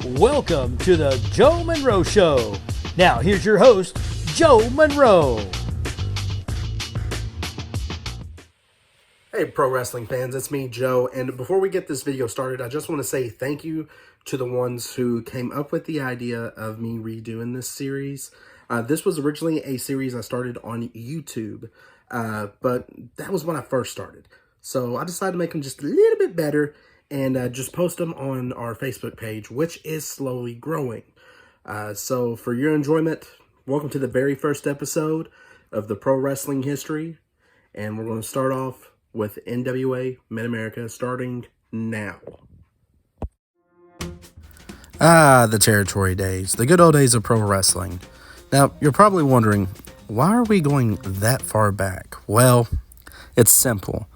Welcome to the Joe Monroe Show. Now, here's your host, Joe Monroe. Hey, pro wrestling fans, it's me, Joe. And before we get this video started, I just want to say thank you to the ones who came up with the idea of me redoing this series. This was originally a series I started on YouTube, but that was when I first started. So I decided to make them just a little bit better and just post them on our Facebook page, which is slowly growing. So for your enjoyment, welcome to the very first episode of the pro wrestling history. And we're going to start off with NWA Mid-America starting now. The territory days, the good old days of pro wrestling. Now, you're probably wondering, why are we going that far back? Well, it's simple.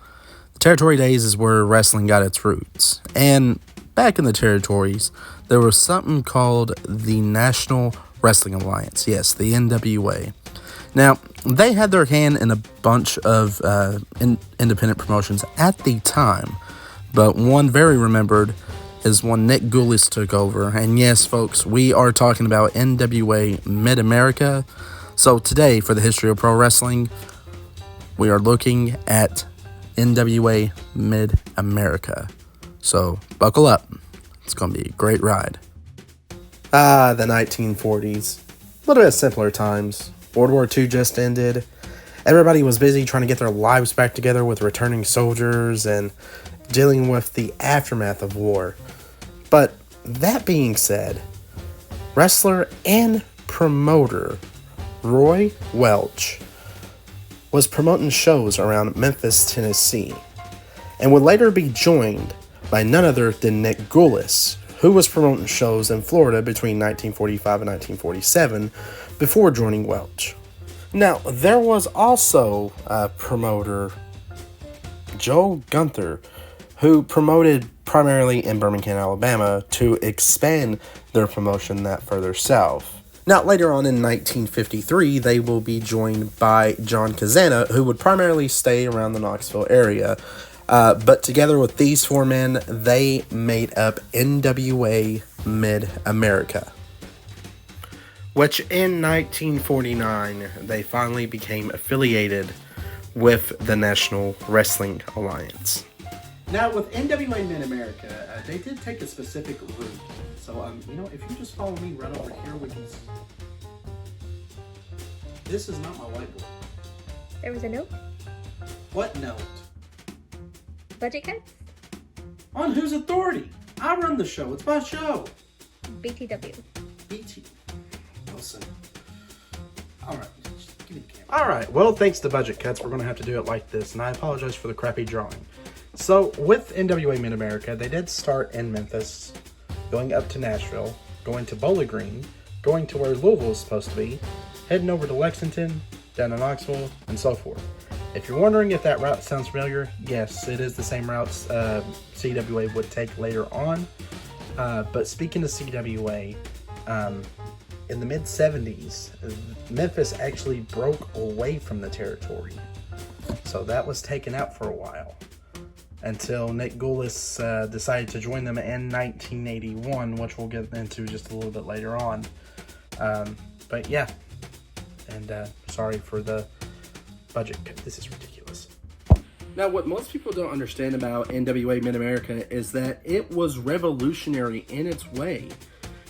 The territory days is where wrestling got its roots. And back in the territories, there was something called the National Wrestling Alliance. Yes, the NWA. Now, they had their hand in a bunch of independent promotions at the time, but one very remembered is when Nick Goulis took over. And yes, folks, we are talking about NWA Mid-America. So today, for the history of pro wrestling, we are looking at NWA Mid-America. So buckle up. It's going to be a great ride. The 1940s. A little bit simpler times. World War II just ended. Everybody was busy trying to get their lives back together with returning soldiers and dealing with the aftermath of war. But that being said, wrestler and promoter Roy Welch was promoting shows around Memphis, Tennessee, and would later be joined by none other than Nick Goulis, who was promoting shows in Florida between 1945 and 1947 before joining Welch. Now, there was also promoter Joe Gunther, who promoted primarily in Birmingham, Alabama, to expand their promotion that further south. Now, later on in 1953, they will be joined by John Kazana, who would primarily stay around the Knoxville area. But together with these four men, they made up NWA Mid-America, which in 1949, they finally became affiliated with the National Wrestling Alliance. Now, with NWA Mid-America, they did take a specific route. So, if you just follow me right over here, we can... This is not my whiteboard. There was a note? What note? Budget cuts? On whose authority? I run the show. It's my show. BTW. BT. Listen. Alright, just give me the camera. Alright, well, thanks to budget cuts, we're going to have to do it like this, and I apologize for the crappy drawing. So, with NWA Mid-America, they did start in Memphis, going up to Nashville, going to Bowling Green, going to where Louisville is supposed to be, heading over to Lexington, down to Knoxville, and so forth. If you're wondering if that route sounds familiar, yes, it is the same routes CWA would take later on. But speaking of CWA, in the mid-70s, Memphis actually broke away from the territory. So that was taken out for a while, until Nick Goulis decided to join them in 1981, which we'll get into just a little bit later on. But yeah, and sorry for the budget cut. This is ridiculous. Now, what most people don't understand about NWA Mid-America is that it was revolutionary in its way,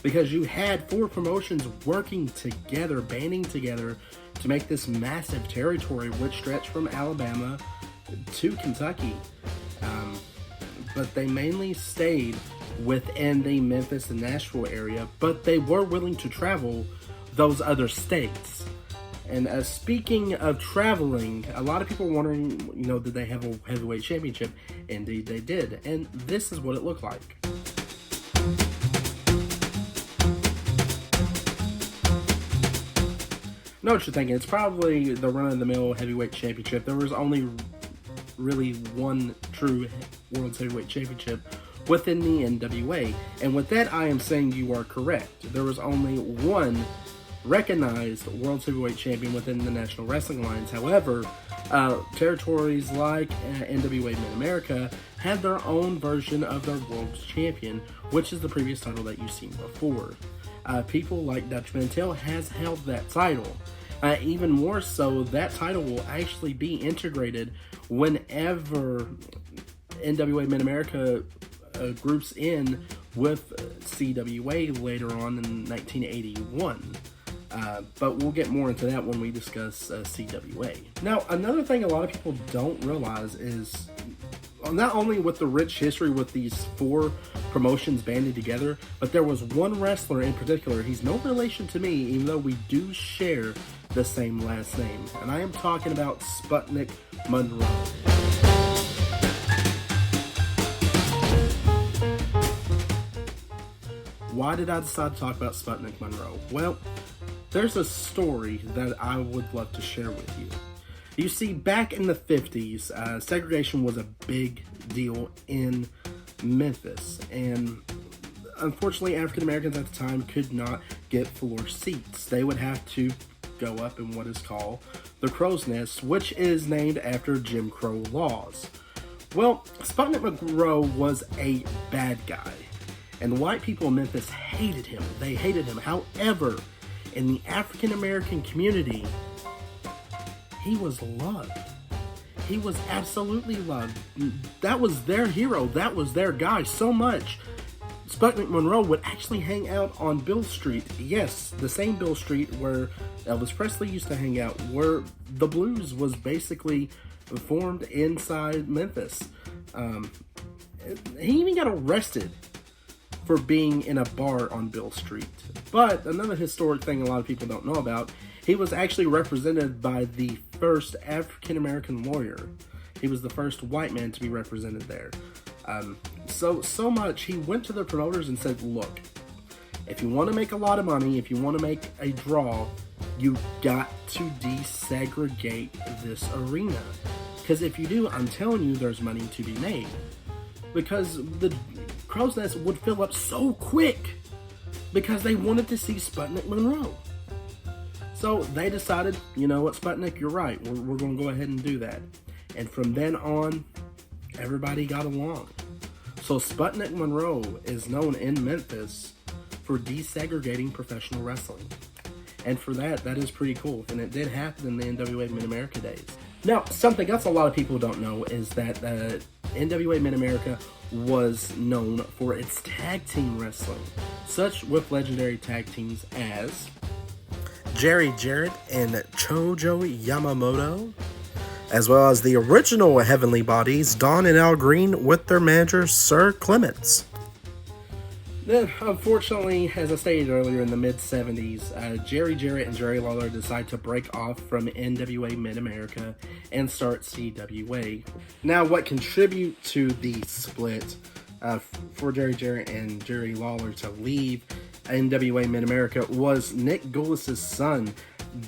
because you had four promotions working together, banding together to make this massive territory, which stretched from Alabama to Kentucky. But they mainly stayed within the Memphis and Nashville area, but they were willing to travel those other states. And speaking of traveling, a lot of people are wondering, did they have a heavyweight championship? Indeed, they did. And this is what it looked like. Know what you're thinking. It's probably the run-of-the-mill heavyweight championship. There was only really one true World Heavyweight Championship within the NWA. And with that, I am saying you are correct. There was only one recognized World Heavyweight Champion within the National Wrestling Alliance. However, territories like NWA Mid-America had their own version of their world champion, which is the previous title that you've seen before. People like Dutch Mantel has held that title. Even more so, that title will actually be integrated whenever NWA Mid-America groups in with CWA later on in 1981. But we'll get more into that when we discuss CWA. Now, another thing a lot of people don't realize is not only with the rich history with these four promotions banded together, but there was one wrestler in particular. He's no relation to me, even though we do share the same last name. And I am talking about Sputnik Monroe. Why did I decide to talk about Sputnik Monroe? Well, there's a story that I would love to share with you. You see, back in the 50s, segregation was a big deal in Memphis, and unfortunately, African Americans at the time could not get floor seats. They would have to go up in what is called the Crow's Nest, which is named after Jim Crow laws. Well, Sputnik Monroe was a bad guy, and white people in Memphis hated him. They hated him. However, in the African American community, he was loved. He was absolutely loved. That was their hero. That was their guy so much. Sputnik Monroe would actually hang out on Bill Street. Yes, the same Bill Street where Elvis Presley used to hang out, where the blues was basically formed inside Memphis. He even got arrested for being in a bar on Bill Street. But another historic thing a lot of people don't know about, he was actually represented by the first African-American lawyer. He was the first white man to be represented there. So much, he went to the promoters and said, look, if you want to make a lot of money, if you want to make a draw, you got to desegregate this arena. Because if you do, I'm telling you, there's money to be made. Because the Crow's Nest would fill up so quick because they wanted to see Sputnik Monroe. So they decided, you know what, Sputnik, you're right. We're going to go ahead and do that. And from then on, everybody got along. So Sputnik Monroe is known in Memphis for desegregating professional wrestling. And for that is pretty cool. And it did happen in the NWA Mid-America days. Now, something else a lot of people don't know is that NWA Mid-America was known for its tag team wrestling, such with legendary tag teams as Jerry Jarrett and Chojo Yamamoto, as well as the original Heavenly Bodies, Don and Al Green, with their manager, Sir Clements. Then, unfortunately, as I stated earlier, in the mid-70s, Jerry Jarrett and Jerry Lawler decided to break off from NWA Mid-America and start CWA. Now, what contributed to the split for Jerry Jarrett and Jerry Lawler to leave NWA Mid-America was Nick Goulas' son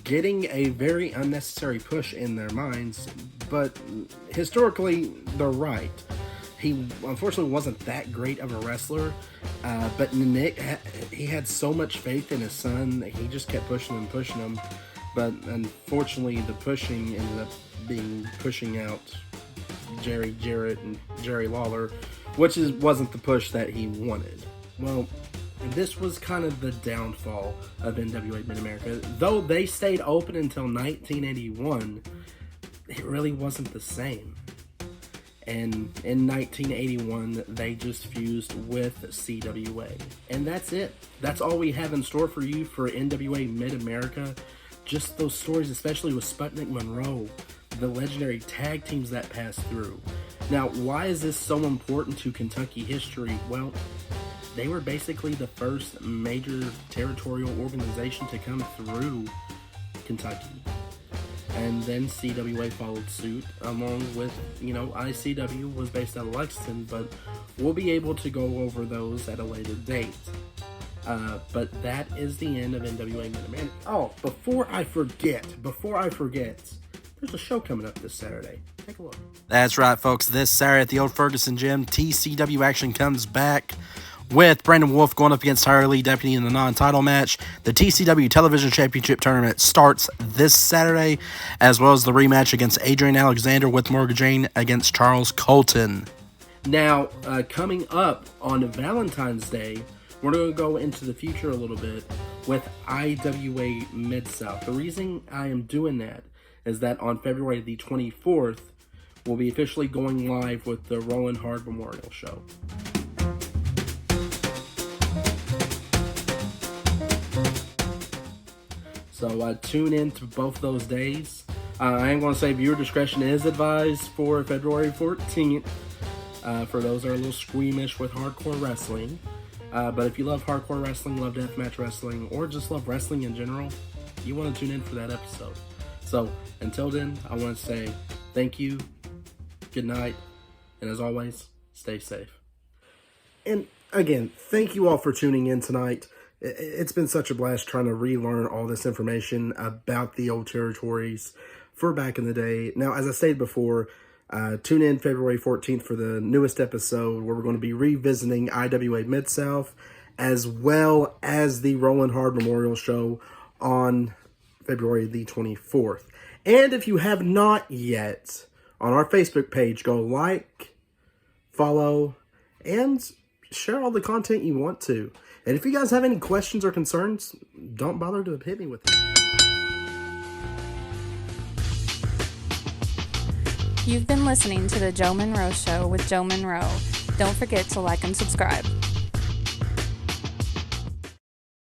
getting a very unnecessary push in their minds, but historically, they're right. He unfortunately wasn't that great of a wrestler, but Nick, he had so much faith in his son, he just kept pushing him, but unfortunately the pushing ended up being pushing out Jerry Jarrett and Jerry Lawler, which wasn't the push that he wanted. Well, this was kind of the downfall of NWA Mid-America. Though they stayed open until 1981, it really wasn't the same. And in 1981, they just fused with CWA. And that's it. That's all we have in store for you for NWA Mid-America. Just those stories, especially with Sputnik Monroe, the legendary tag teams that passed through. Now, why is this so important to Kentucky history? Well, they were basically the first major territorial organization to come through Kentucky. And then CWA followed suit, along with, ICW was based out of Lexington, but we'll be able to go over those at a later date. But that is the end of NWA Mid-America. Oh, before I forget, there's a show coming up this Saturday. Take a look. That's right, folks. This Saturday at the old Ferguson Gym, TCW action comes back with Brandon Wolf going up against Tyler Lee Deputy in the non-title match. The TCW Television Championship Tournament starts this Saturday, as well as the rematch against Adrian Alexander with Morgan Jane against Charles Colton. Now, coming up on Valentine's Day, we're going to go into the future a little bit with IWA Mid-South. The reason I am doing that is that on February the 24th, we'll be officially going live with the Rolling Hard Memorial Show. So tune in to both those days. I am going to say viewer discretion is advised for February 14th. For those that are a little squeamish with hardcore wrestling. But if you love hardcore wrestling, love deathmatch wrestling, or just love wrestling in general, you want to tune in for that episode. So until then, I want to say thank you, good night, and as always, stay safe. And again, thank you all for tuning in tonight. It's been such a blast trying to relearn all this information about the old territories for back in the day. Now, as I stated before, tune in February 14th for the newest episode where we're going to be revisiting IWA Mid-South as well as the Rolling Hard Memorial Show on February the 24th. And if you have not yet, on our Facebook page, go like, follow, and share all the content you want to. And if you guys have any questions or concerns, don't bother to hit me with it. You've been listening to The Joe Monroe Show with Joe Monroe. Don't forget to like and subscribe.